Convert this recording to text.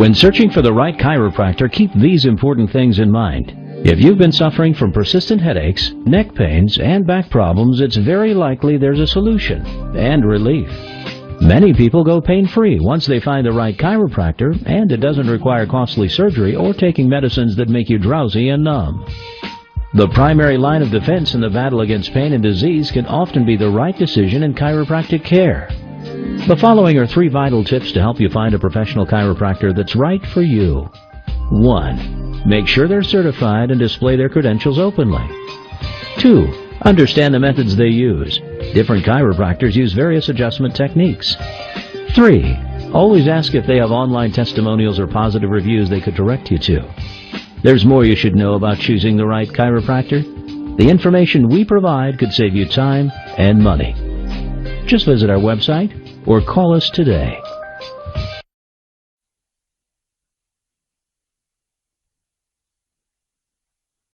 When searching for the right chiropractor, keep these important things in mind. If you've been suffering from persistent headaches, neck pains, and back problems, it's very likely there's a solution and relief. Many people go pain-free once they find the right chiropractor, and it doesn't require costly surgery or taking medicines that make you drowsy and numb. The primary line of defense in the battle against pain and disease can often be the right decision in chiropractic care. The following are 3 vital tips to help you find a professional chiropractor that's right for you. 1. Make sure they're certified and display their credentials openly. 2. Understand the methods they use. Different chiropractors use various adjustment techniques. 3. Always ask if they have online testimonials or positive reviews they could direct you to. There's more you should know about choosing the right chiropractor. The information we provide could save you time and money. Just visit our website or call us today.